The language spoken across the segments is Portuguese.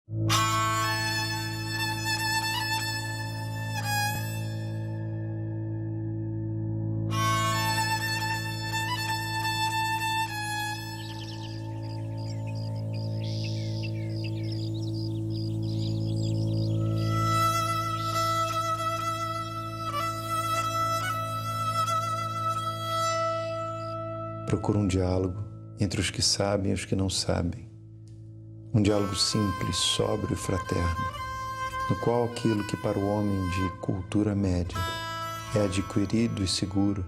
Procura um diálogo entre os que sabem e os que não sabem. Um diálogo simples, sóbrio e fraterno, no qual aquilo que para o homem de cultura média é adquirido e seguro,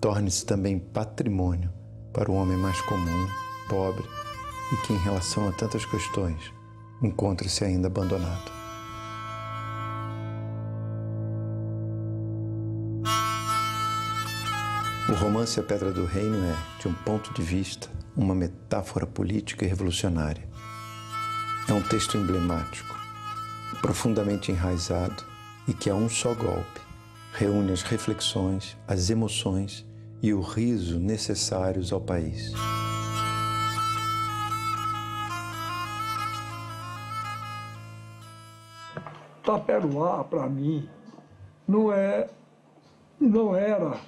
torne-se também patrimônio para o homem mais comum, pobre e que, em relação a tantas questões, encontra-se ainda abandonado. O romance A Pedra do Reino é, de um ponto de vista, uma metáfora política e revolucionária. É um texto emblemático, profundamente enraizado e que, a um só golpe, reúne as reflexões, as emoções e o riso necessários ao país. Taperoá, para mim, não era,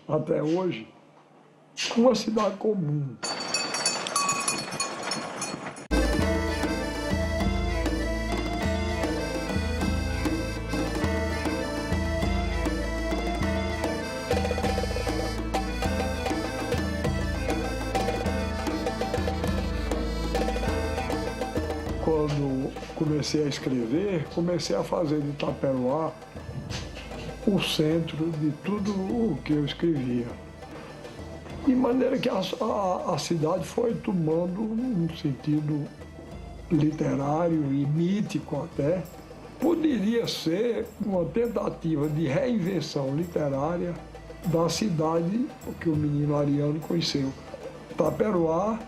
até hoje, uma cidade comum. Quando comecei a escrever, comecei a fazer de Taperoá o centro de tudo o que eu escrevia. De maneira que a cidade foi tomando um sentido literário e mítico até. Poderia ser uma tentativa de reinvenção literária da cidade que o menino Ariano conheceu. Taperoá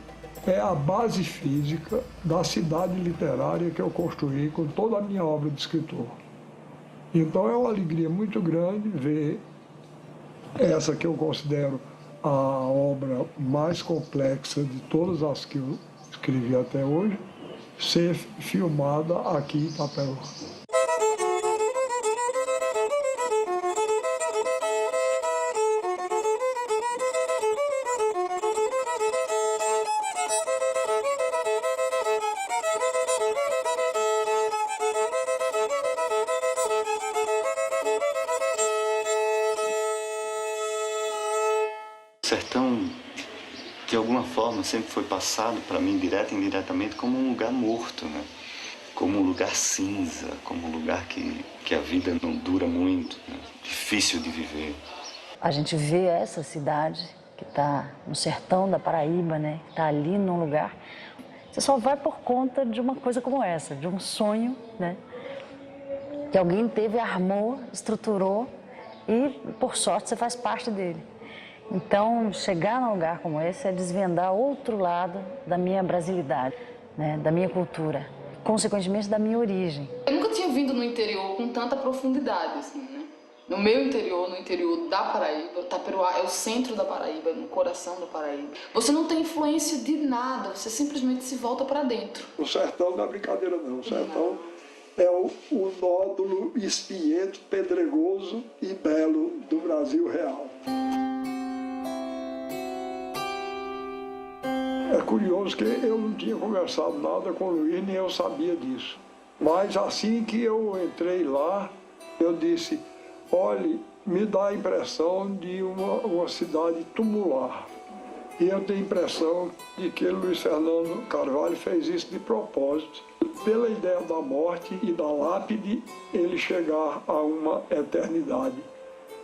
é a base física da cidade literária que eu construí com toda a minha obra de escritor. Então é uma alegria muito grande ver essa que eu considero a obra mais complexa de todas as que eu escrevi até hoje, ser filmada aqui em Taperoá. O sertão, de alguma forma, sempre foi passado para mim, direta e indiretamente, como um lugar morto, né? Como um lugar cinza, como um lugar que a vida não dura muito, né? Difícil de viver. A gente vê essa cidade que está no sertão da Paraíba, né? Que está ali num lugar. Você só vai por conta de uma coisa como essa, de um sonho, né? Que alguém teve, armou, estruturou e, por sorte, você faz parte dele. Então, chegar num lugar como esse é desvendar outro lado da minha brasilidade, né, da minha cultura, consequentemente da minha origem. Eu nunca tinha vindo no interior com tanta profundidade, assim, né? No meu interior, no interior da Paraíba, Taperoá é o centro da Paraíba, no coração da Paraíba. Você não tem influência de nada, você simplesmente se volta para dentro. O sertão não é brincadeira não, o sertão é o nódulo espinhento, pedregoso e belo do Brasil real. É curioso que eu não tinha conversado nada com o Luiz, nem eu sabia disso. Mas assim que eu entrei lá, eu disse, olhe, me dá a impressão de uma cidade tumular. E eu tenho a impressão de que Luiz Fernando Carvalho fez isso de propósito, pela ideia da morte e da lápide, ele chegar a uma eternidade,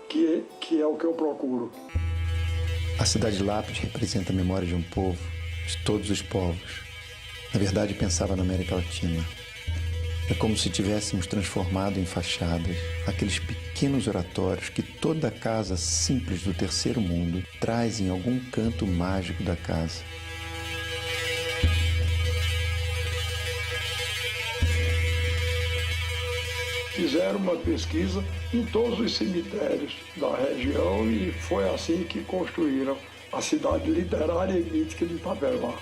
que é o que eu procuro. A cidade lápide representa a memória de um povo, de todos os povos. Na verdade, pensava na América Latina. É como se tivéssemos transformado em fachadas aqueles pequenos oratórios que toda casa simples do terceiro mundo traz em algum canto mágico da casa. Fizeram uma pesquisa em todos os cemitérios da região e foi assim que construíram a cidade literária e mítica de Taperoá.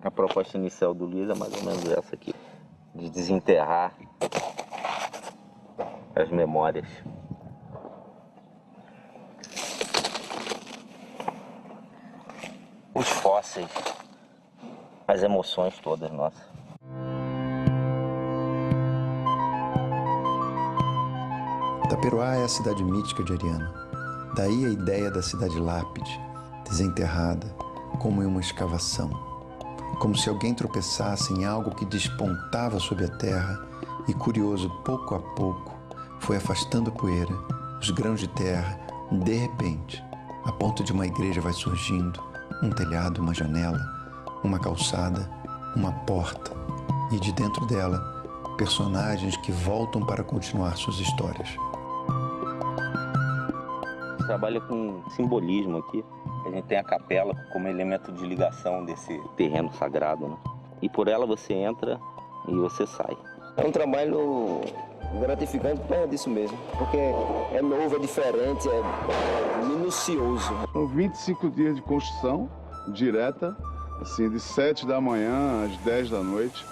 A proposta inicial do Luiz é mais ou menos essa aqui, de desenterrar as memórias. Os fósseis, as emoções todas nossas. Taperoá é a cidade mítica de Ariano. Daí a ideia da cidade lápide, desenterrada, como em uma escavação. Como se alguém tropeçasse em algo que despontava sob a terra e, curioso, pouco a pouco, foi afastando a poeira, os grãos de terra. De repente, a ponta de uma igreja vai surgindo, um telhado, uma janela, uma calçada, uma porta. E de dentro dela, personagens que voltam para continuar suas histórias. Trabalha com simbolismo aqui. A gente tem a capela como elemento de ligação desse terreno sagrado, né? E por ela você entra e você sai. É um trabalho gratificante por causa disso mesmo, porque é novo, é diferente, é minucioso. São 25 dias de construção direta, assim, de 7 da manhã às 10 da noite.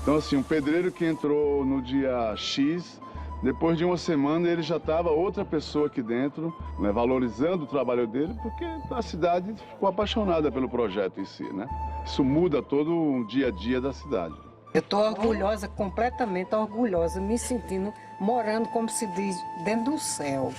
Então, assim, um pedreiro que entrou no dia X, depois de uma semana ele já estava outra pessoa aqui dentro, né, valorizando o trabalho dele, porque a cidade ficou apaixonada pelo projeto em si, né? Isso muda todo o dia a dia da cidade. Eu estou orgulhosa, completamente orgulhosa, me sentindo morando, como se diz, dentro do céu.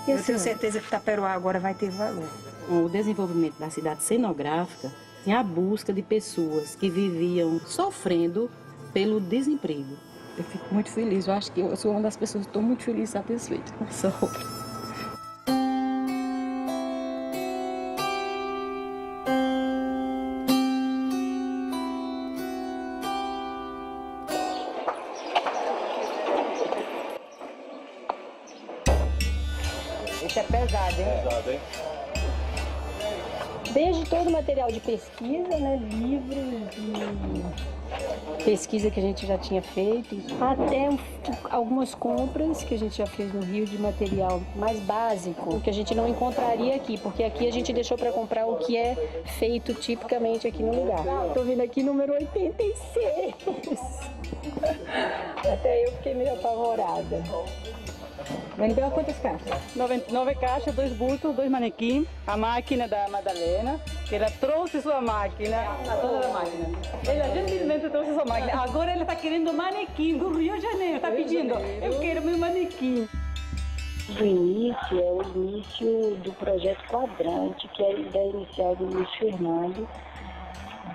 Eu tenho certeza que Taperoá agora vai ter valor. O desenvolvimento da cidade cenográfica tem a busca de pessoas que viviam sofrendo pelo desemprego. Eu fico muito feliz, eu acho que eu sou uma das pessoas que estou muito feliz e satisfeita com essa obra. Isso é pesado, hein? Pesado, hein? Desde todo o material de pesquisa, né, livros e pesquisa que a gente já tinha feito, até algumas compras que a gente já fez no Rio de material mais básico, que a gente não encontraria aqui, porque aqui a gente deixou para comprar o que é feito tipicamente aqui no lugar. Estou vendo aqui número 86. Até eu fiquei meio apavorada. Vem pegar quantas caixas? 9 caixas, 2 bultos, 2 manequins, a máquina da Madalena, que ela trouxe sua máquina, a dona da máquina. Ela gentilmente trouxe sua máquina. Agora ela está querendo manequim do Rio de Janeiro, está pedindo, eu quero meu manequim. O início é o início do projeto Quadrante, que é a ideia inicial do Luiz Fernando,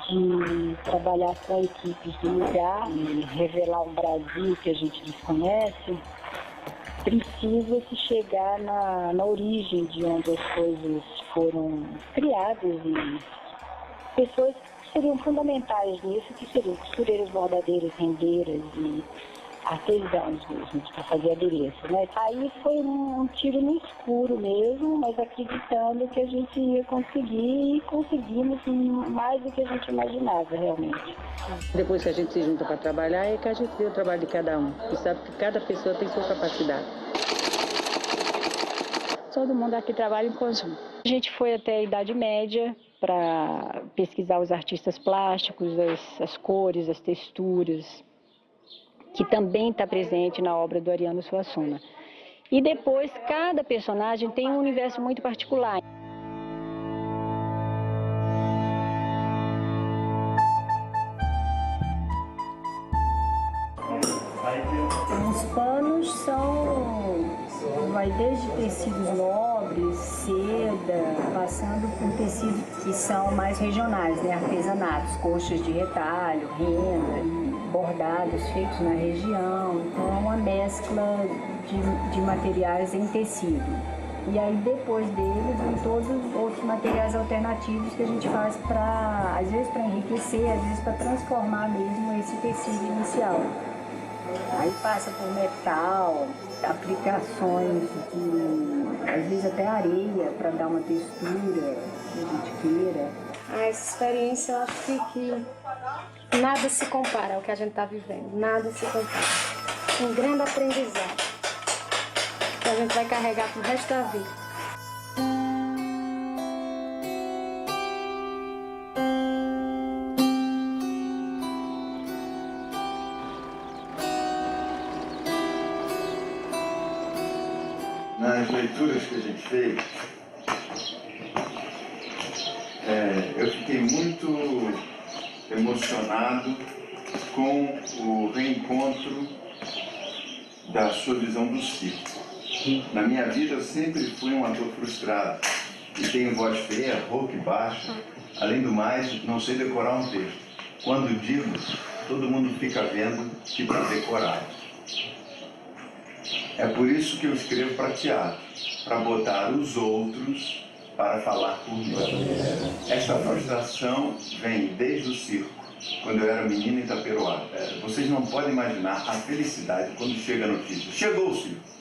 de trabalhar com equipes do lugar e revelar um Brasil que a gente desconhece. Precisa-se chegar na origem de onde as coisas foram criadas e pessoas que seriam fundamentais nisso, que seriam costureiras, bordadeiras, rendeiras e artesãos mesmo, para fazer adereço, né? Aí foi um tiro no escuro mesmo, mas acreditando que a gente ia conseguir e conseguimos mais do que a gente imaginava realmente. Depois que a gente se junta para trabalhar, é que a gente vê o trabalho de cada um. E sabe que cada pessoa tem sua capacidade. Todo mundo aqui trabalha em conjunto. A gente foi até a Idade Média para pesquisar os artistas plásticos, as cores, as texturas, que também está presente na obra do Ariano Suassuna. E depois, cada personagem tem um universo muito particular. Os panos vai desde tecidos nobres, seda, passando por tecidos que são mais regionais, né? Artesanatos, coxas de retalho, renda, bordados feitos na região. Então é uma mescla de materiais em tecido. E aí depois dele vem todos os outros materiais alternativos que a gente faz para, às vezes para enriquecer, às vezes para transformar mesmo esse tecido inicial. Aí passa por metal, aplicações de, às vezes até areia, para dar uma textura que a gente queira. Essa experiência, eu acho que nada se compara ao que a gente está vivendo, nada se compara. Um grande aprendizado que a gente vai carregar pro resto da vida. nas leituras que a gente fez, eu fiquei muito emocionado com o reencontro da sua visão do circo. Na minha vida eu sempre fui um ator frustrado e tenho voz feia, rouca e baixa. Além do mais, não sei decorar um texto. Quando digo, todo mundo fica vendo que para decorar. É por isso que eu escrevo para teatro, para botar os outros para falar por mim. Essa frustração vem desde o circo, quando eu era menino em Itaperoá. Vocês não podem imaginar a felicidade quando chega a notícia. Chegou o circo!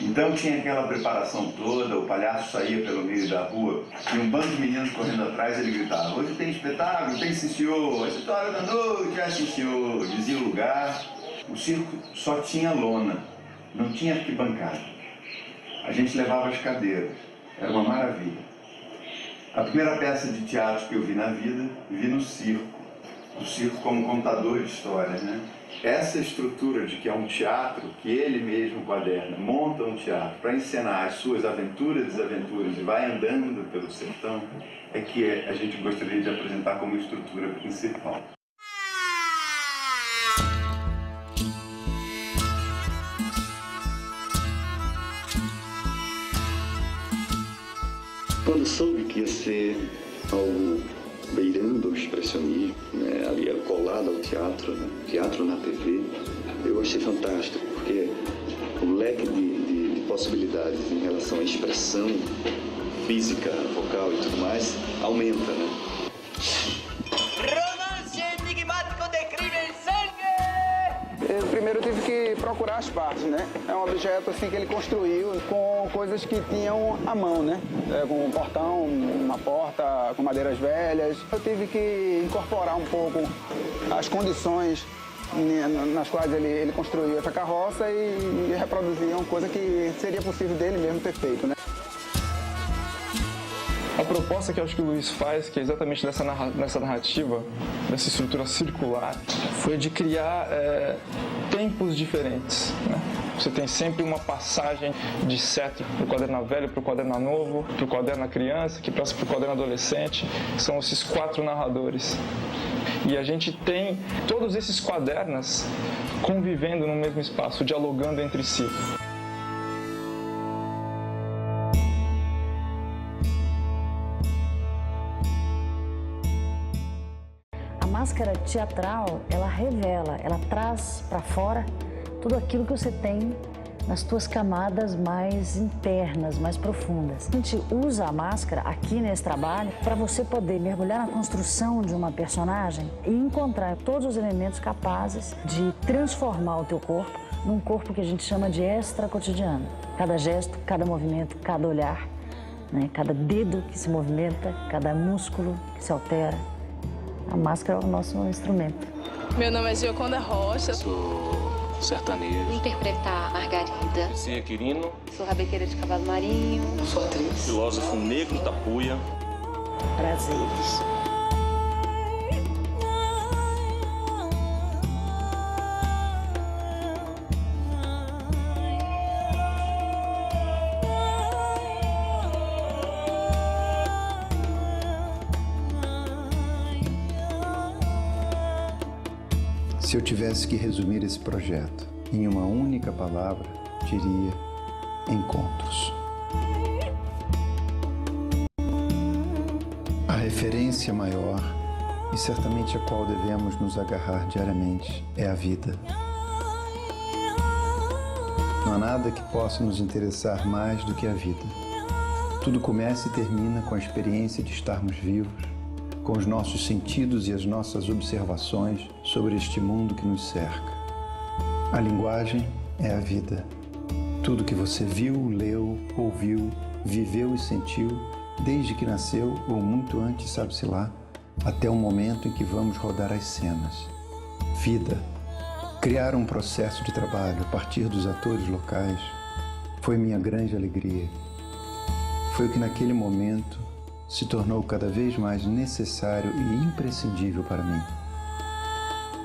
Então tinha aquela preparação toda, o palhaço saía pelo meio da rua e um bando de meninos correndo atrás, ele gritava: hoje tem espetáculo, tem sim senhor, essa hora da noite, é sim senhor, dizia o lugar. O circo só tinha lona, não tinha arquibancada. A gente levava as cadeiras, era uma maravilha. A primeira peça de teatro que eu vi na vida, vi no circo. O circo como contador de histórias, né? Essa estrutura de que é um teatro, que ele mesmo quaderna, monta um teatro para encenar as suas aventuras e desventuras e vai andando pelo sertão, é que a gente gostaria de apresentar como estrutura principal. Quando soube que ia ser algo beirando o expressionismo, né, ali colado ao teatro, né, teatro na TV, eu achei fantástico, porque o leque de possibilidades em relação à expressão física, vocal e tudo mais, aumenta, né? Romance enigmático de crime e sangue! Primeiro eu tive que procurar as partes, né? É um objeto assim que ele construiu com coisas que tinham à mão, né? Com um portão, uma porta, com madeiras velhas. Eu tive que incorporar um pouco as condições nas quais ele construiu essa carroça e reproduzir uma coisa que seria possível dele mesmo ter feito, né? A proposta que eu acho que o Luiz faz, que é exatamente nessa narrativa, dessa estrutura circular, foi de criar tempos diferentes, né? Você tem sempre uma passagem de cetro para o quaderno velho, para o quaderno novo, para o quaderno criança, que passa para o quaderno adolescente. São esses 4 narradores. E a gente tem todos esses quadernos convivendo no mesmo espaço, dialogando entre si. A máscara teatral, ela revela, ela traz para fora tudo aquilo que você tem nas tuas camadas mais internas, mais profundas. A gente usa a máscara aqui nesse trabalho para você poder mergulhar na construção de uma personagem e encontrar todos os elementos capazes de transformar o teu corpo num corpo que a gente chama de extra-cotidiano. Cada gesto, cada movimento, cada olhar, né? Cada dedo que se movimenta, cada músculo que se altera. A máscara é o nosso instrumento. Meu nome é Gioconda Rocha. Sou sertanejo. Interpretar Margarida. Sim, Quirino. Sou rabequeira de cavalo marinho. Sou atriz. Filósofo negro da Puia. Prazeres. Se eu tivesse que resumir esse projeto em uma única palavra, diria encontros. A referência maior, e certamente a qual devemos nos agarrar diariamente, é a vida. Não há nada que possa nos interessar mais do que a vida. Tudo começa e termina com a experiência de estarmos vivos, com os nossos sentidos e as nossas observações sobre este mundo que nos cerca. A linguagem é a vida. Tudo que você viu, leu, ouviu, viveu e sentiu, desde que nasceu ou muito antes, sabe-se lá, até o momento em que vamos rodar as cenas. Vida. Criar um processo de trabalho a partir dos atores locais foi minha grande alegria. Foi o que naquele momento se tornou cada vez mais necessário e imprescindível para mim.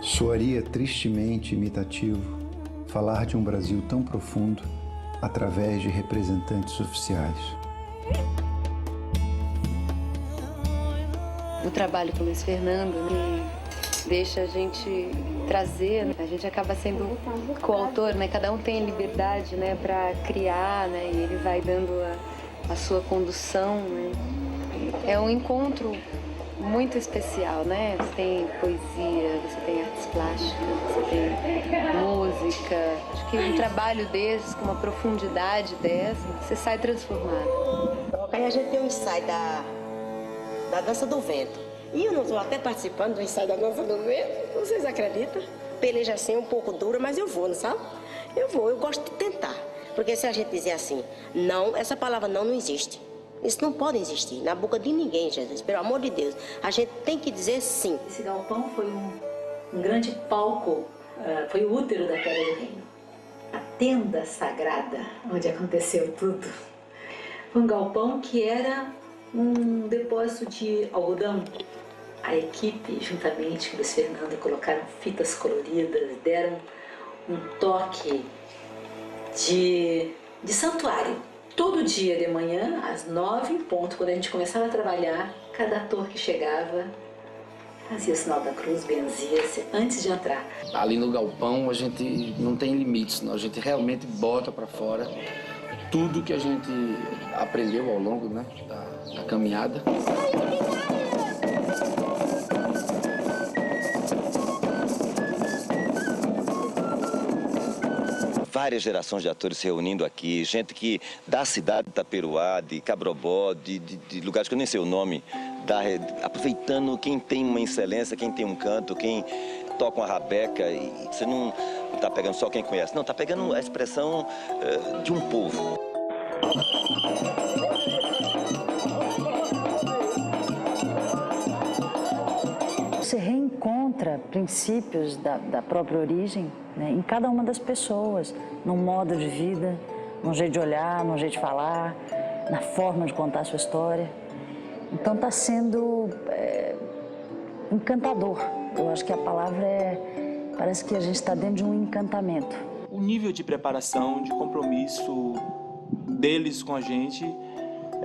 Soaria tristemente imitativo falar de um Brasil tão profundo através de representantes oficiais. O trabalho com o Luiz Fernando, né, deixa a gente trazer, né? A gente acaba sendo coautor, né? Cada um tem liberdade, né, para criar, né? E ele vai dando a sua condução, né? É um encontro muito especial, né? Você tem poesia, você tem artes plásticas, você tem música. Acho que um trabalho desses, com uma profundidade dessa, você sai transformado. Aí a gente tem um ensaio da Dança do Vento. E eu não estou até participando do ensaio da Dança do Vento, vocês acreditam? Peleja assim um pouco dura, mas eu vou, não sabe? Eu gosto de tentar. Porque se a gente dizer assim, não, essa palavra não existe. Isso não pode existir na boca de ninguém, Jesus. Pelo amor de Deus. A gente tem que dizer sim. Esse galpão foi um grande palco, foi o útero da Queda do Reino. A tenda sagrada, onde aconteceu tudo. Foi um galpão que era um depósito de algodão. A equipe, juntamente com o Luiz Fernando, colocaram fitas coloridas, deram um toque de santuário. Todo dia de manhã, às 9 em ponto, quando a gente começava a trabalhar, cada ator que chegava fazia o sinal da cruz, benzia-se antes de entrar. Ali no galpão a gente não tem limites, não. A gente realmente bota para fora tudo que a gente aprendeu ao longo, né, da caminhada. Várias gerações de atores se reunindo aqui, gente que da cidade de Itaperuá, de Cabrobó, de lugares que eu nem sei o nome, aproveitando quem tem uma excelência, quem tem um canto, quem toca uma rabeca. E você não está pegando só quem conhece, não, está pegando a expressão de um povo. Você reencontra princípios da própria origem, né, em cada uma das pessoas, num modo de vida, num jeito de olhar, num jeito de falar, na forma de contar a sua história. Então está sendo encantador. Eu acho que a palavra parece que a gente está dentro de um encantamento. O nível de preparação, de compromisso deles com a gente,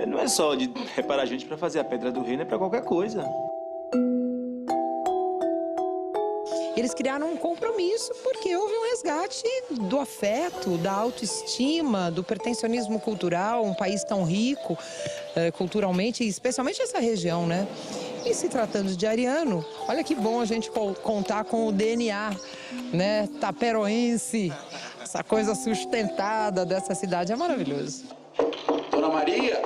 não é só de preparar a gente para fazer a Pedra do Reino, é para qualquer coisa. Eles criaram um compromisso porque houve um resgate do afeto, da autoestima, do pertencionismo cultural, um país tão rico culturalmente, especialmente essa região, né? E se tratando de ariano, olha que bom a gente contar com o DNA, né, taperoense, essa coisa sustentada dessa cidade, é maravilhoso. Dona Maria?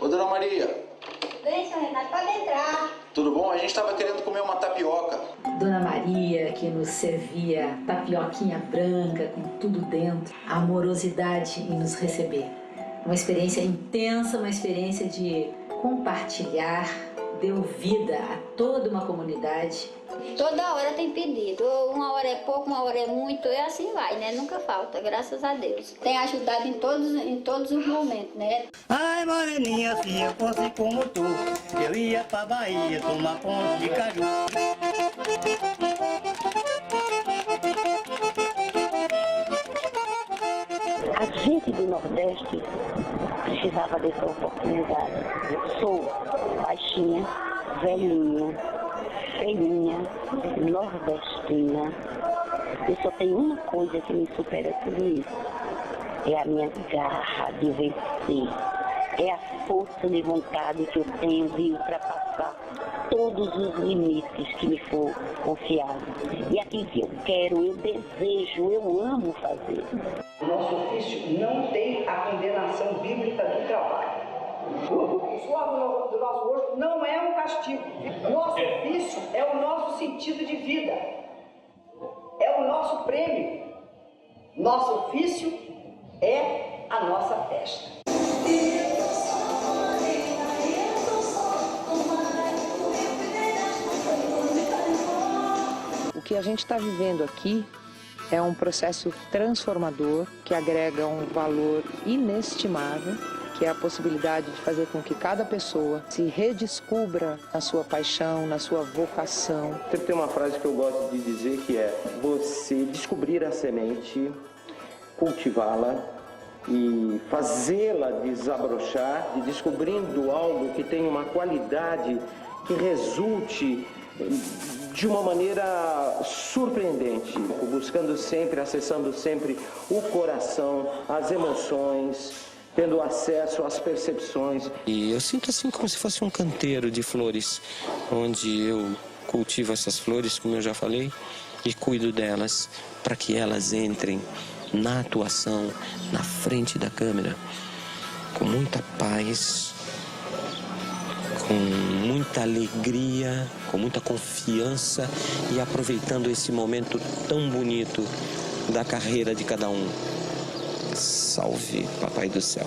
Ô, Dona Maria. Vem, senhor Renato, pode entrar. Tudo bom? A gente estava querendo comer uma tapioca. Dona Maria, que nos servia tapioquinha branca com tudo dentro, a amorosidade em nos receber. Uma experiência intensa, uma experiência de compartilhar, deu vida a toda uma comunidade. Toda hora tem pedido, uma hora é pouco, uma hora é muito, e assim vai, né? Nunca falta, graças a Deus. Tem ajudado em todos os momentos, né? Ai, moreninha, se eu fosse como tu, eu ia pra Bahia tomar ponto de caju. A gente do Nordeste precisava dessa oportunidade. Eu sou baixinha, velhinha, feinha, nordestina. Eu só tenho uma coisa que me supera tudo isso. É a minha garra de vencer. É a força de vontade que eu tenho de ultrapassar todos os limites que me for confiado. E aquilo que eu quero, eu desejo, eu amo fazer. O nosso ofício não tem a condenação bíblica do trabalho. O suor do nosso rosto não é um castigo. Nosso ofício é o nosso sentido de vida. É o nosso prêmio. Nosso ofício é a nossa festa. O que a gente está vivendo aqui é um processo transformador que agrega um valor inestimável, que é a possibilidade de fazer com que cada pessoa se redescubra na sua paixão, na sua vocação. Tem uma frase que eu gosto de dizer que é: você descobrir a semente cultivá-la e fazê-la desabrochar, e descobrindo algo que tem uma qualidade que resulte de uma maneira surpreendente, buscando sempre, acessando sempre o coração, as emoções, tendo acesso às percepções. E eu sinto assim como se fosse um canteiro de flores, onde eu cultivo essas flores, como eu já falei, e cuido delas para que elas entrem na atuação, na frente da câmera, com muita paz, com muita alegria, com muita confiança e aproveitando esse momento tão bonito da carreira de cada um. Salve, Papai do Céu.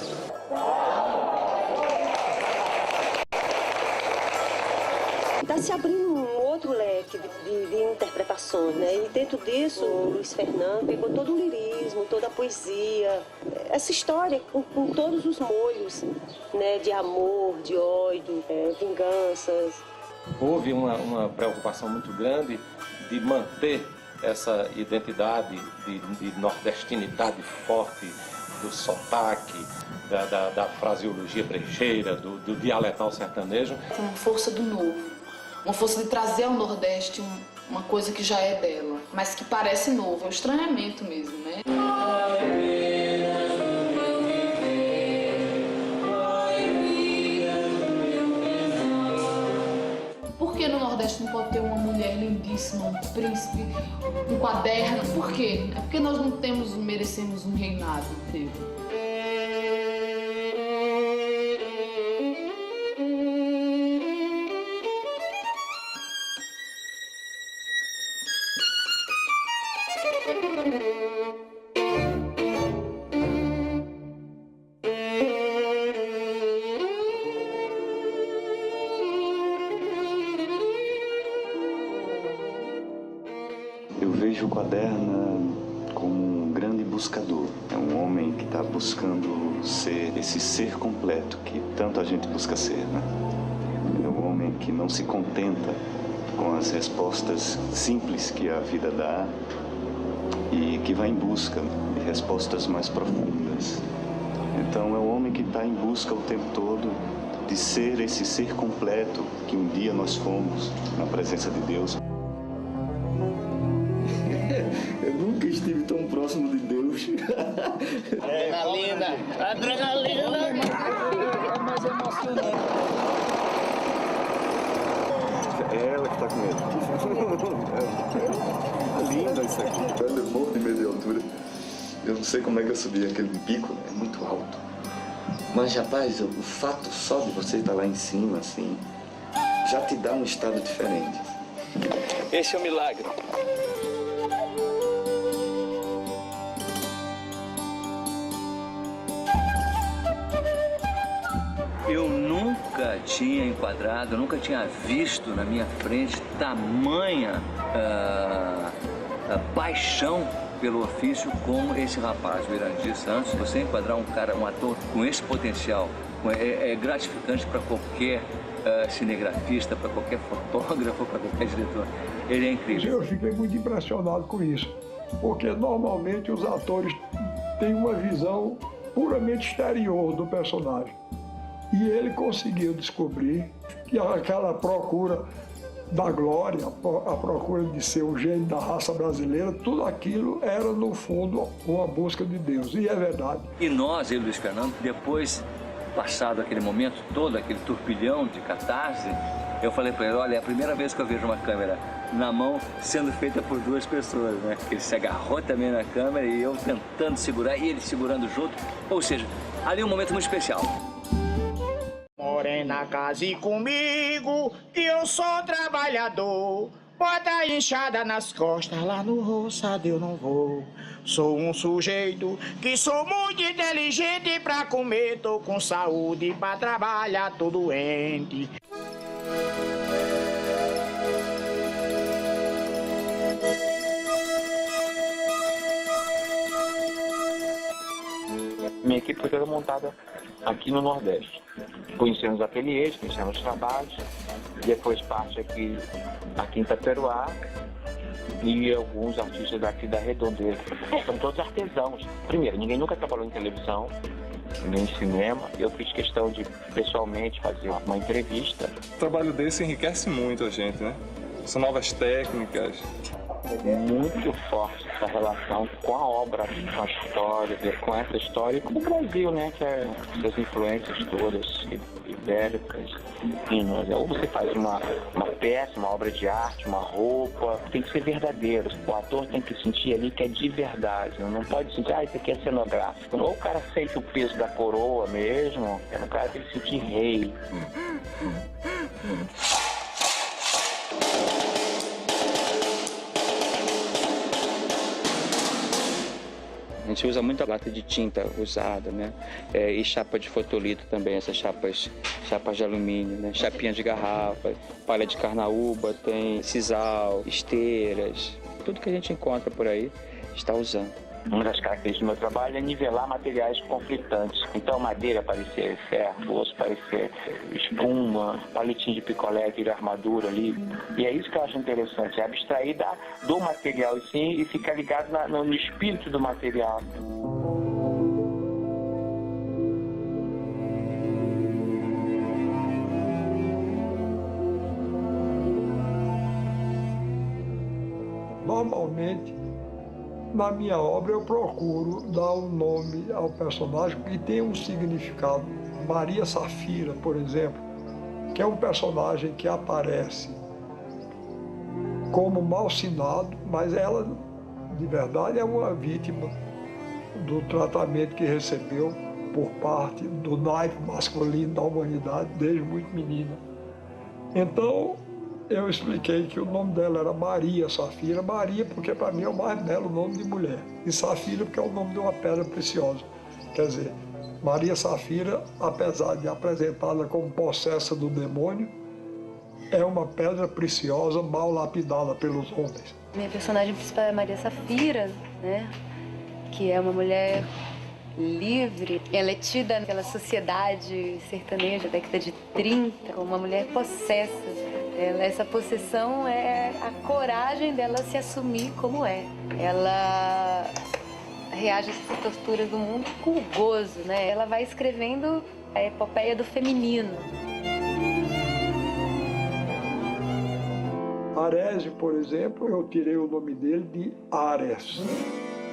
Está se abrindo um outro leque de interpretações, né? E dentro disso, o Luiz Fernando pegou todo o lirismo, toda a poesia, essa história com todos os molhos, né? De amor, de ódio, vinganças. Houve uma preocupação muito grande de manter essa identidade de nordestinidade forte, do sotaque, da fraseologia brejeira, do dialetal sertanejo. Uma força do novo, uma força de trazer ao Nordeste uma coisa que já é dela, mas que parece novo, é um estranhamento mesmo, né? Por que no Nordeste não pode ter uma mulher lindíssima, um príncipe, um quaderno? Por quê? É porque nós não merecemos um reinado inteiro. Eu vejo o Quaderna como um grande buscador. É um homem que está buscando ser esse ser completo que tanto a gente busca ser, né? É um homem que não se contenta com as respostas simples que a vida dá e que vai em busca de respostas mais profundas. Então é um homem que está em busca o tempo todo de ser esse ser completo que um dia nós fomos na presença de Deus. Eu nunca estive tão próximo de Deus. Adrenalina! Adrenalina! É mais emocionante. É ela que está com medo. É linda isso aqui. Eu morro de medo de altura. Eu não sei como é que eu subi aquele pico, é muito alto. Mas, rapaz, o fato só de você estar lá em cima, assim, já te dá um estado diferente. Esse é o milagre. Eu nunca tinha enquadrado, nunca tinha visto na minha frente tamanha paixão pelo ofício como esse rapaz, o Irandir Santos. Você enquadrar um ator com esse potencial é gratificante para qualquer cinegrafista, para qualquer fotógrafo, para qualquer diretor. Ele é incrível. Eu fiquei muito impressionado com isso, porque normalmente os atores têm uma visão puramente exterior do personagem. E ele conseguiu descobrir que aquela procura da glória, a procura de ser o gênio da raça brasileira, tudo aquilo era, no fundo, uma busca de Deus. E é verdade. E nós, eu e Luiz Fernando, depois, passado aquele momento todo, aquele turbilhão de catarse, eu falei para ele, olha, é a primeira vez que eu vejo uma câmera na mão sendo feita por duas pessoas, né? Ele se agarrou também na câmera e eu tentando segurar e ele segurando junto. Ou seja, ali é um momento muito especial. Morena, case comigo, que eu sou trabalhador. Bota a enxada nas costas, lá no roçado eu não vou. Sou um sujeito que sou muito inteligente pra comer, tô com saúde pra trabalhar, tô doente. Minha equipe foi toda montada aqui no Nordeste. Conhecemos ateliês, conhecemos trabalhos, depois parte aqui em Itaperuá, e alguns artistas daqui da Redondeza. São todos artesãos. Primeiro, ninguém nunca trabalhou em televisão, nem em cinema. Eu fiz questão de, pessoalmente, fazer uma entrevista. O trabalho desse enriquece muito a gente, né? São novas técnicas. Muito forte essa relação com a obra, com a história, com essa história e com o Brasil, né? Que é essas influências todas ibéricas. Ou você faz uma peça, uma obra de arte, uma roupa, tem que ser verdadeiro. O ator tem que sentir ali que é de verdade. Não pode sentir, isso aqui é cenográfico. Ou o cara sente o peso da coroa mesmo, o cara tem que sentir rei. A gente usa muita lata de tinta usada, né? E chapa de fotolito também, essas chapas de alumínio, né? Chapinha de garrafa, palha de carnaúba, tem sisal, esteiras, tudo que a gente encontra por aí está usando. Uma das características do meu trabalho é nivelar materiais conflitantes. Então, madeira parecer ferro, osso parecer espuma, palitinho de picolé vira armadura ali. E é isso que eu acho interessante, é abstrair do material sim e ficar ligado no espírito do material. Normalmente, na minha obra, eu procuro dar um nome ao personagem que tem um significado. Maria Safira, por exemplo, que é um personagem que aparece como malsinado, mas ela, de verdade, é uma vítima do tratamento que recebeu por parte do naipe masculino da humanidade desde muito menina. Então, eu expliquei que o nome dela era Maria Safira. Maria porque para mim é o mais belo nome de mulher. E Safira porque é o nome de uma pedra preciosa. Quer dizer, Maria Safira, apesar de apresentada como possessa do demônio, é uma pedra preciosa mal lapidada pelos homens. Minha personagem principal é Maria Safira, né? Que é uma mulher livre. Ela é tida naquela sociedade sertaneja da década de 30 como uma mulher possessa. Essa possessão é a coragem dela se assumir como é. Ela reage a essas torturas do mundo com gozo, né? Ela vai escrevendo a epopeia do feminino. Arésio, por exemplo, eu tirei o nome dele de Ares,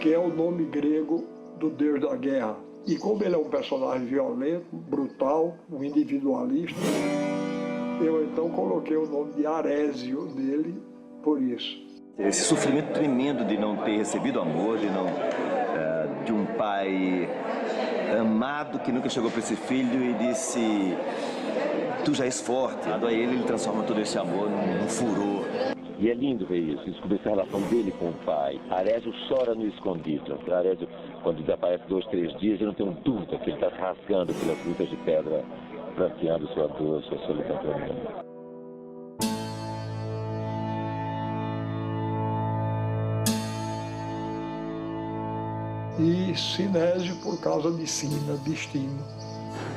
que é o nome grego do deus da guerra. E como ele é um personagem violento, brutal, um individualista, eu então coloquei o nome de Arésio dele por isso. Esse sofrimento tremendo de não ter recebido amor, de um pai amado que nunca chegou para esse filho e disse: tu já és forte. Aí ele transforma todo esse amor num furor. E é lindo ver isso, descobrir essa relação dele com o pai. Arésio chora no escondido. Arésio, quando desaparece 2, 3 dias, eu não tenho dúvida que ele está se rasgando pelas grutas de pedra, pranteando sua dor, sua solidão tremenda. E Sinésio por causa de sina, destino.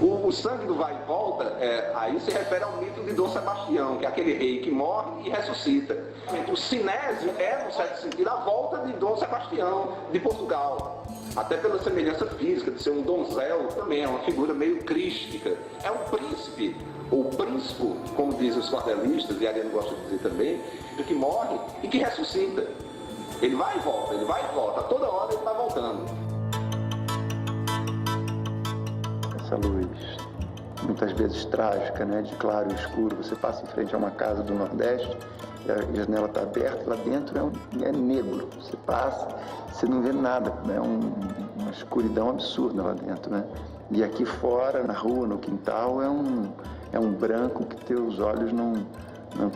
O sangue do vai e volta, aí se refere ao mito de Dom Sebastião, que é aquele rei que morre e ressuscita. O Sinésio é, no certo sentido, a volta de Dom Sebastião, de Portugal. Até pela semelhança física, de ser um donzel, também é uma figura meio crística. É um príncipe, ou príncipe, como dizem os cordelistas, e a Ariano gosta de dizer também, do que morre e que ressuscita. Ele vai e volta, a toda hora ele está voltando. Essa luz, muitas vezes trágica, né, de claro e escuro. Você passa em frente a uma casa do Nordeste, e a janela está aberta, lá dentro é negro. Você passa, você não vê nada, é uma escuridão absurda lá dentro, né? E aqui fora, na rua, no quintal, é um branco que teus olhos não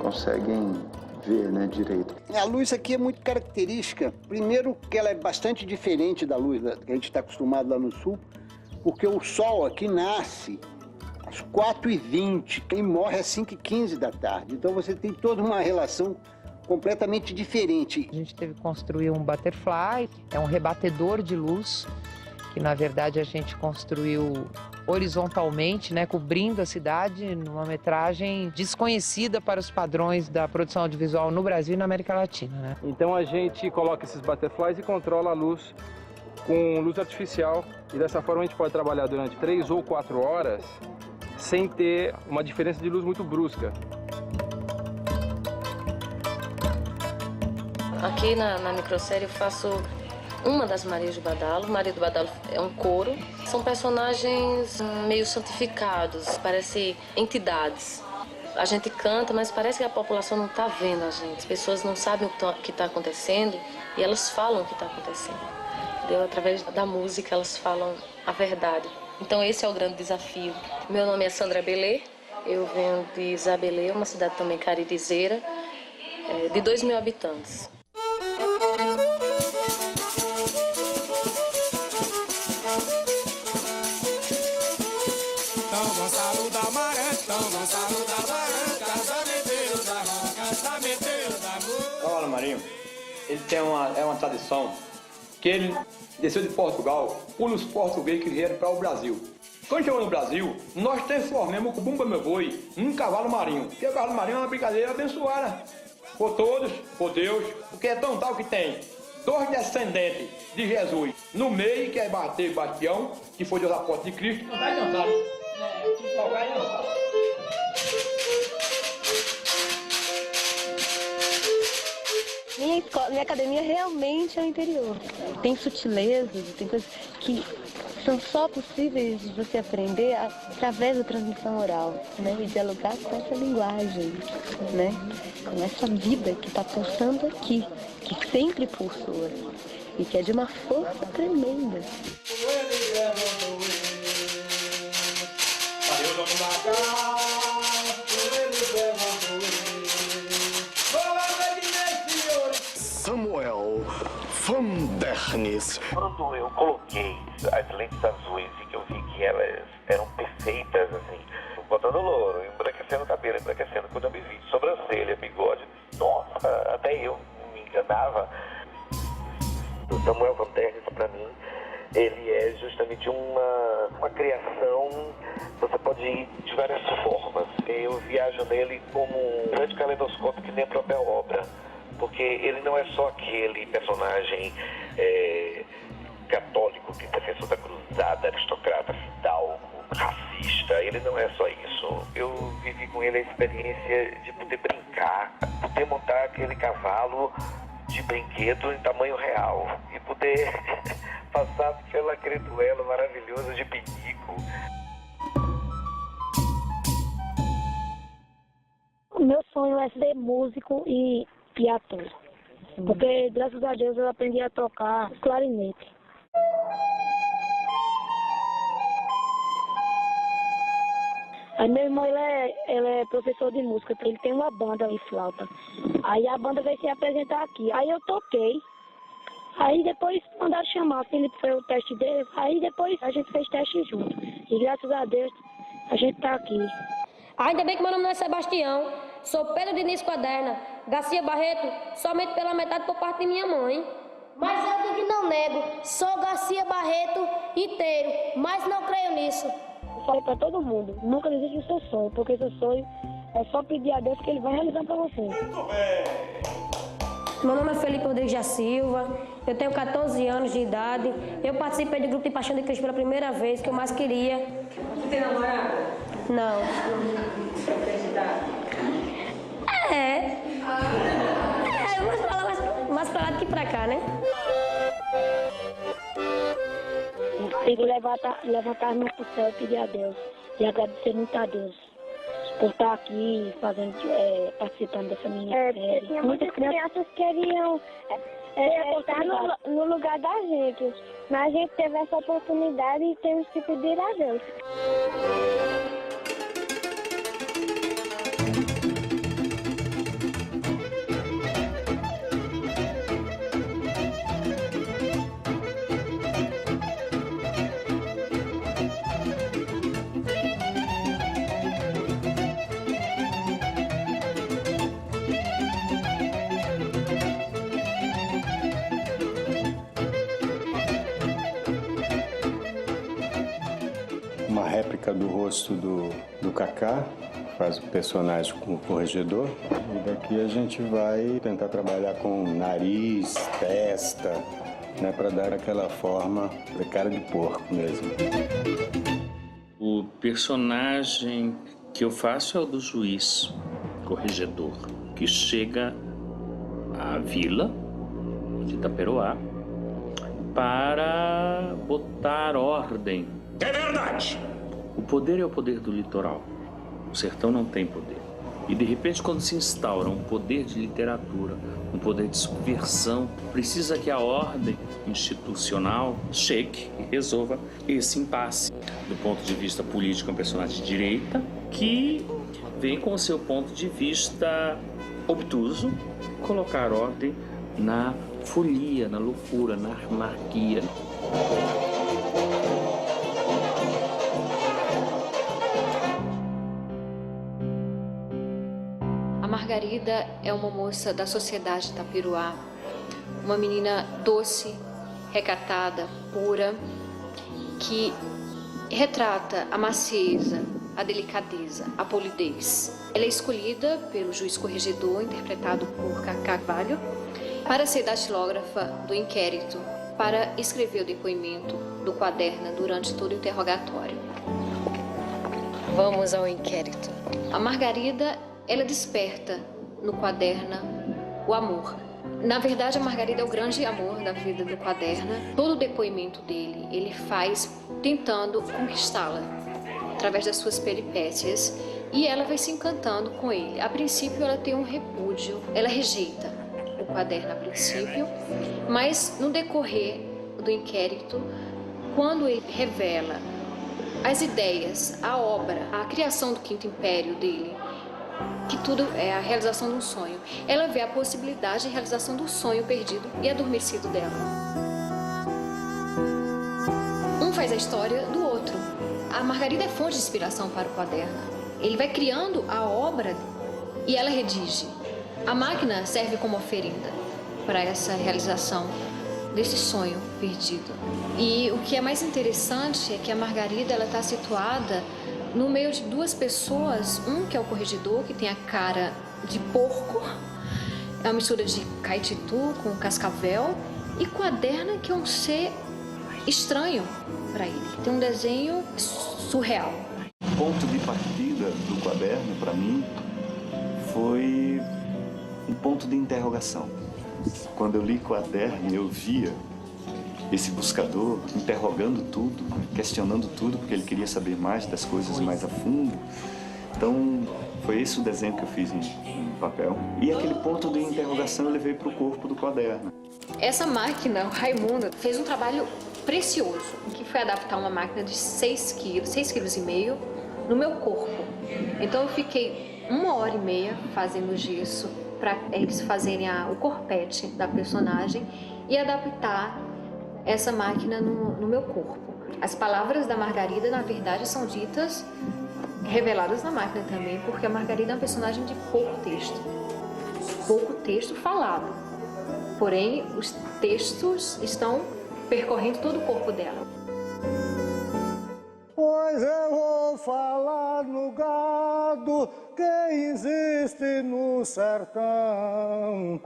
conseguem ver, né, direito. A luz aqui é muito característica. Primeiro que ela é bastante diferente da luz que a gente está acostumado lá no sul, porque o sol aqui nasce às 4h20 e morre às 5h15 da tarde. Então você tem toda uma relação completamente diferente. A gente teve que construir um butterfly, é um rebatedor de luz, que na verdade a gente construiu horizontalmente, né, cobrindo a cidade, numa metragem desconhecida para os padrões da produção audiovisual no Brasil e na América Latina, né? Então a gente coloca esses butterflies e controla a luz com luz artificial, e dessa forma a gente pode trabalhar durante 3 ou 4 horas sem ter uma diferença de luz muito brusca. Aqui na microsérie eu faço uma das Marias do Badalo. Maria do Badalo é um coro. São personagens meio santificados, parecem entidades. A gente canta, mas parece que a população não está vendo a gente. As pessoas não sabem o que está acontecendo e elas falam o que está acontecendo. Entendeu? Através da música elas falam a verdade. Então esse é o grande desafio. Meu nome é Sandra Belê, eu venho de Isabelê, uma cidade também caridizeira, de 2.000 habitantes. Tão Gonçalo da Maré, Tão Gonçalo da Maré, casamenteiro da mão, casamenteiro da mão. Cavalo Marinho, ele tem uma tradição que ele desceu de Portugal por os portugueses que vieram para o Brasil. Quando chegou no Brasil, nós transformamos o Bumba Meu Boi num cavalo marinho. Porque o cavalo marinho é uma brincadeira abençoada por todos, por Deus, porque é tão tal que tem 2 descendentes de Jesus no meio, que é Bastião, que foi dos apóstolos de Cristo. Não vai dançar, não vai dançar. Minha academia realmente é o interior. Tem sutilezas, tem coisas que são só possíveis de você aprender através da transmissão oral, né? E dialogar com essa linguagem, né? Com essa vida que está pulsando aqui, que sempre pulsou e que é de uma força tremenda. Samuel van Dernis. Quando eu coloquei as lentes azuis e que eu vi que elas eram perfeitas, assim, botando louro, embranquecendo o cabelo, embranquecendo, quando eu me vi sobrancelha, bigode, nossa, até eu me enganava. O Samuel van Dernis, para mim, ele é justamente uma criação, você pode ir de várias formas. Eu viajo nele como um grande caleidoscópio que nem a própria obra. Porque ele não é só aquele personagem católico, que defensor da cruzada, aristocrata, fidalgo, racista. Ele não é só isso. Eu vivi com ele a experiência de poder brincar, poder montar aquele cavalo de brinquedo em tamanho real e poder passar aquele duelo maravilhoso de pinico. O meu sonho é ser músico e ator, porque graças a Deus eu aprendi a tocar clarinete. Aí meu irmão, ele é professor de música, ele tem uma banda de flauta. Aí a banda veio se apresentar aqui, aí eu toquei. Aí depois mandaram chamar, o Felipe foi o teste dele, aí depois a gente fez teste junto. E graças a Deus a gente tá aqui. Ainda bem que meu nome não é Sebastião, sou Pedro Diniz Quaderna, Garcia Barreto, somente pela metade por parte de minha mãe. Mas eu digo que não nego, sou Garcia Barreto inteiro, mas não creio nisso. Eu falei pra todo mundo, nunca desiste do seu sonho, porque seu sonho é só pedir a Deus que ele vai realizar pra você. Meu nome é Felipe Rodrigues da Silva, eu tenho 14 anos de idade, eu participei do grupo de Paixão de Cristo pela primeira vez, que eu mais queria. Você tem namorada? Não. Mais pra lá do que pra cá, né? Tem que levantar as mãos pro céu e pedir a Deus. E agradecer muito a Deus por estar aqui participando dessa minha série. Muitas crianças queriam estar no lugar da gente. Mas a gente teve essa oportunidade e temos que pedir a Deus. Uma marca do rosto do Cacá, faz o personagem com o corregedor. E daqui a gente vai tentar trabalhar com nariz, testa, né, para dar aquela forma de cara de porco mesmo. O personagem que eu faço é o do juiz, corregedor, que chega à vila de Itaperoá para botar ordem. É verdade! O poder é o poder do litoral. O sertão não tem poder. E de repente, quando se instaura um poder de literatura, um poder de subversão, precisa que a ordem institucional chegue e resolva esse impasse. Do ponto de vista político, é um personagem de direita que vem com o seu ponto de vista obtuso colocar ordem na folia, na loucura, na anarquia. A Margarida é uma moça da sociedade de Itaperoá, uma menina doce, recatada, pura, que retrata a macieza, a delicadeza, a polidez. Ela é escolhida pelo juiz corregedor, interpretado por Cacá Carvalho, para ser datilógrafa do inquérito, para escrever o depoimento do Quaderna durante todo o interrogatório. Vamos ao inquérito. A Margarida, ela desperta no Quaderna o amor. Na verdade, a Margarida é o grande amor da vida do Quaderna. Todo o depoimento dele, ele faz tentando conquistá-la, através das suas peripécias, e ela vai se encantando com ele. A princípio, ela tem um repúdio, ela rejeita o Quaderno a princípio, mas no decorrer do inquérito, quando ele revela as ideias, a obra, a criação do Quinto Império dele, que tudo é a realização de um sonho, ela vê a possibilidade de realização do sonho perdido e adormecido dela. Um faz a história do outro. A Margarida é fonte de inspiração para o Quaderno. Ele vai criando a obra e ela redige. A máquina serve como oferenda para essa realização desse sonho perdido. E o que é mais interessante é que a Margarida está situada no meio de duas pessoas, um que é o corregedor, que tem a cara de porco, é uma mistura de caititu com cascavel, e Quaderna, que é um ser estranho para ele, tem um desenho surreal. O ponto de partida do Quaderno, para mim, foi um ponto de interrogação. Quando eu li Quaderno, eu via esse buscador interrogando tudo, questionando tudo, porque ele queria saber mais das coisas mais a fundo. Então, foi esse o desenho que eu fiz em papel. E aquele ponto de interrogação eu levei para o corpo do Quaderno. Essa máquina, o Raimundo, fez um trabalho precioso, que foi adaptar uma máquina de 6 quilos, 6,5 kg, no meu corpo. Então, eu fiquei 1h30 fazendo gesso para eles fazerem o corpete da personagem e adaptar essa máquina no meu corpo. As palavras da Margarida, na verdade, são ditas, reveladas na máquina também, porque a Margarida é um personagem de pouco texto falado. Porém, os textos estão percorrendo todo o corpo dela. Pois eu vou falar no gado que existe no sertão.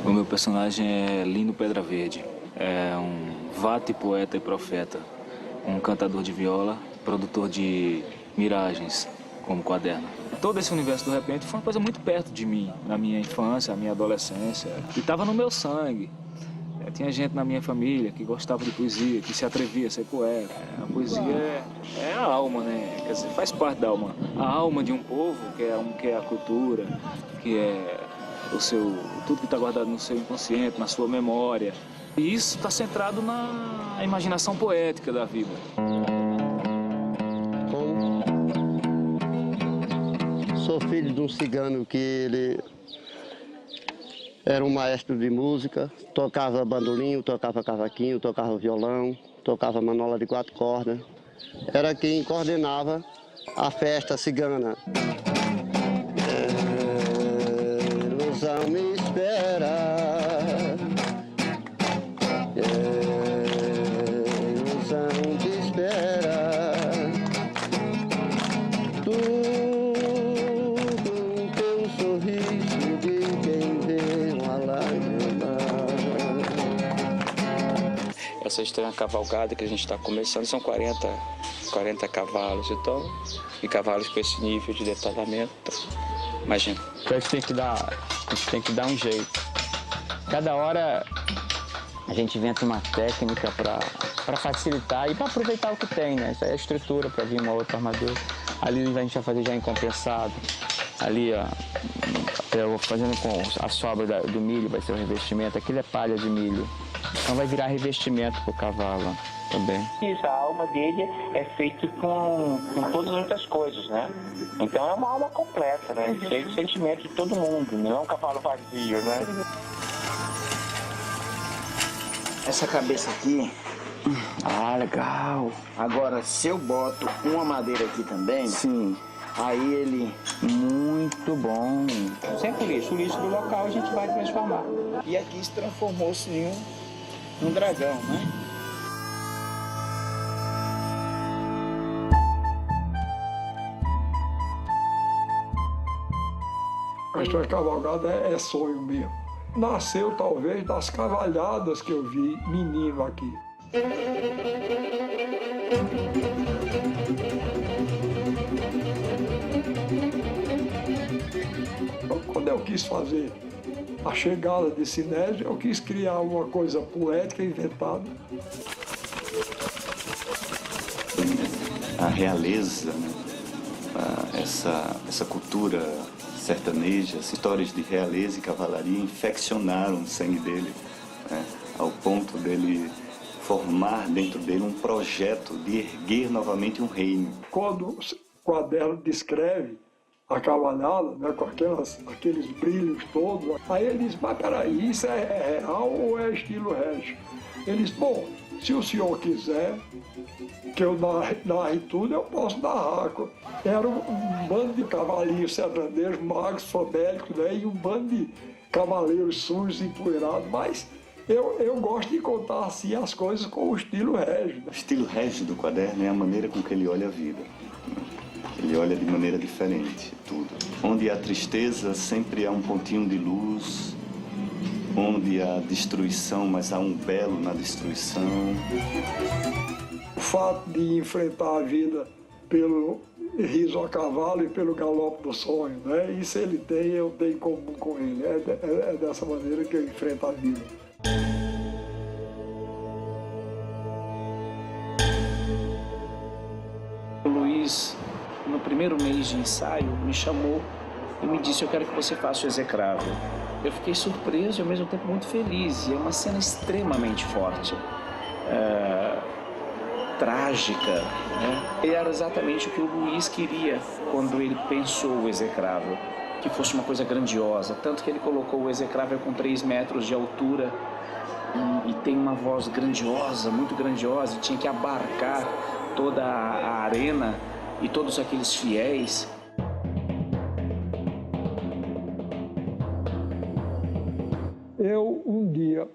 O meu personagem é Lino Pedra Verde. É um vate, poeta e profeta. Um cantador de viola, produtor de miragens, como Quaderno. Todo esse universo, do repente, foi uma coisa muito perto de mim, na minha infância, na minha adolescência. E estava no meu sangue. Tinha gente na minha família que gostava de poesia, que se atrevia a ser poeta. A poesia é a alma, né? Quer dizer, faz parte da alma. A alma de um povo, que é a cultura, que é tudo que está guardado no seu inconsciente, na sua memória. E isso está centrado na imaginação poética da vida. Sou filho de um cigano que ele era um maestro de música, tocava bandolim, tocava cavaquinho, tocava violão, tocava manola de 4 cordas. Era quem coordenava a festa cigana. Ilusão ilusão me espera. Ilusão te espera. Tu, com teu sorriso de quem vê uma lágrima. Essa estranha cavalgada que a gente está começando são 40 cavalos, então, e cavalos com esse nível de detalhamento. Imagina. Então a gente tem que dar um jeito. Cada hora a gente inventa uma técnica para facilitar e para aproveitar o que tem, né? Isso aí é a estrutura para vir uma outra armadura. Ali a gente vai fazer já em compensado. Ali, ó, eu vou fazendo com a sobra do milho, vai ser o revestimento. Aquilo é palha de milho. Então vai virar revestimento para o cavalo também. Isso, a alma dele é feita com todas as outras coisas, né? Então é uma alma completa, né? Cheio de sentimento de todo mundo, não é um cavalo vazio, né? Essa cabeça aqui, legal. Agora, se eu boto uma madeira aqui também, sim, aí ele... Muito bom. Sempre o lixo do local a gente vai transformar. E aqui se transformou-se em um dragão, né? A história cavalgada é sonho mesmo. Nasceu, talvez, das cavalhadas que eu vi menino aqui. Quando eu quis fazer a chegada de Sinésio, eu quis criar uma coisa poética inventada. A realeza, né? Essa cultura sertaneja, as histórias de realeza e cavalaria infeccionaram o sangue dele, né? Ao ponto dele formar dentro dele um projeto de erguer novamente um reino. Quando o quaderno descreve a cavalhada, né, com aqueles brilhos todos, aí ele diz, mas peraí, isso é real ou é estilo Régio? Ele diz, bom, se o senhor quiser que eu narre tudo, eu posso narrar. Era um bando de cavalinhos sertanejos, magros, famélicos, né, e um bando de cavaleiros sujos, empoeirados, mas eu gosto de contar assim as coisas com o estilo Régio. O estilo Régio do quaderno é a maneira com que ele olha a vida. Ele olha de maneira diferente, tudo. Onde há tristeza, sempre há um pontinho de luz. Onde há destruição, mas há um belo na destruição. O fato de enfrentar a vida pelo riso a cavalo e pelo galope do sonho, né? Isso ele tem, eu tenho em comum com ele. É dessa maneira que eu enfrento a vida. O Luiz, no primeiro mês de ensaio, me chamou e me disse, eu quero que você faça o execrável. Eu fiquei surpreso e ao mesmo tempo muito feliz. E é uma cena extremamente forte, trágica, né? E era exatamente o que o Luiz queria quando ele pensou o execrável, que fosse uma coisa grandiosa. Tanto que ele colocou o execrável com 3 metros de altura e tem uma voz grandiosa, muito grandiosa, e tinha que abarcar toda a arena e todos aqueles fiéis. Eu, um dia,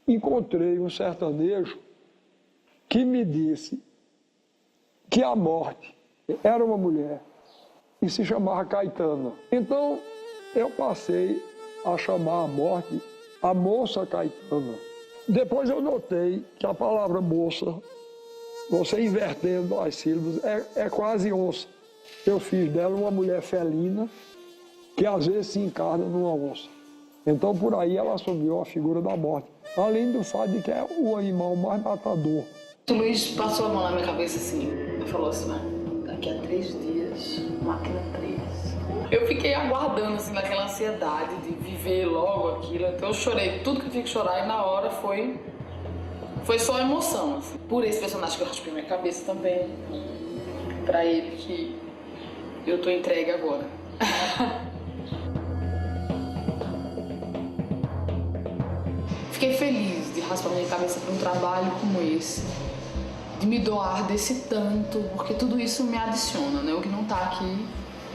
encontrei um sertanejo que me disse que a morte era uma mulher e se chamava Caetana. Então, eu passei a chamar a morte a moça Caetana. Depois eu notei que a palavra moça, você invertendo as sílabas, é quase onça. Eu fiz dela uma mulher felina que às vezes se encarna numa onça. Então, por aí, ela assumiu a figura da morte. Além do fato de que é o animal mais matador. O Luiz passou a mão na minha cabeça assim e falou assim, daqui a 3 dias, máquina 3. Eu fiquei aguardando, assim, naquela ansiedade de viver logo aquilo. Então, eu chorei tudo que eu tinha que chorar e na hora foi só emoção. Assim. Por esse personagem que eu raspei minha cabeça também. Pra ele que eu tô entregue agora. Fiquei feliz de raspar minha cabeça para um trabalho como esse, de me doar desse tanto, porque tudo isso me adiciona, né? O que não tá aqui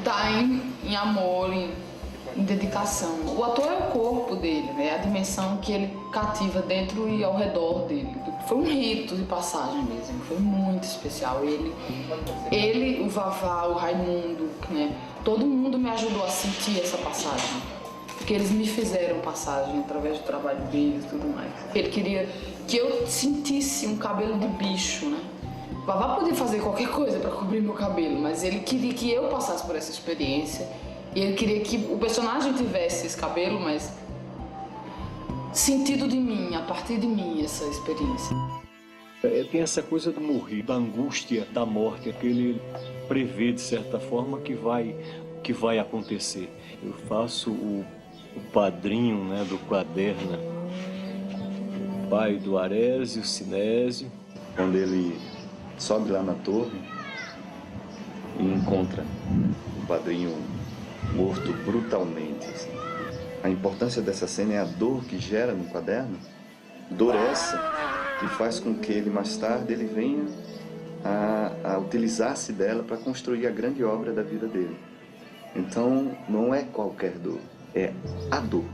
tá em amor, em em dedicação. O ator é o corpo dele, né? A dimensão que ele cativa dentro e ao redor dele. Foi um rito de passagem mesmo, foi muito especial. Ele, o Vavá, o Raimundo, né? Todo mundo me ajudou a sentir essa passagem. Porque eles me fizeram passagem através do trabalho deles e tudo mais. Ele queria que eu sentisse um cabelo de bicho, né? O Vavá podia fazer qualquer coisa para cobrir meu cabelo, mas ele queria que eu passasse por essa experiência. E ele queria que o personagem tivesse esse cabelo, mas sentido de mim, a partir de mim, essa experiência. Tem essa coisa do morrer, da angústia da morte, que ele prevê, de certa forma, que vai acontecer. Eu faço o padrinho, né, do Quaderna, o pai do Arésio, Sinésio. Quando ele sobe lá na torre e encontra o padrinho morto brutalmente. Assim. A importância dessa cena é a dor que gera no Quaderno. Dor essa que faz com que ele mais tarde ele venha a utilizar-se dela para construir a grande obra da vida dele. Então não é qualquer dor, é a dor.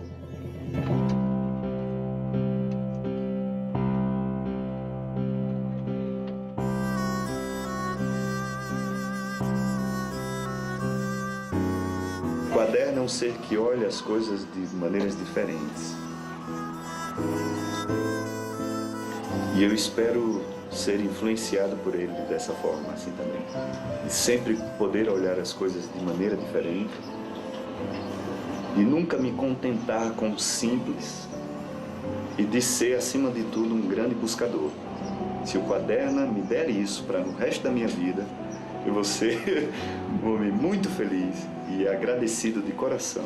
O Quaderno é um ser que olha as coisas de maneiras diferentes. E eu espero ser influenciado por ele dessa forma, assim também. E sempre poder olhar as coisas de maneira diferente. E nunca me contentar com o simples. E de ser, acima de tudo, um grande buscador. Se o Quaderna me der isso para o resto da minha vida, eu vou ser um homem muito feliz e agradecido de coração.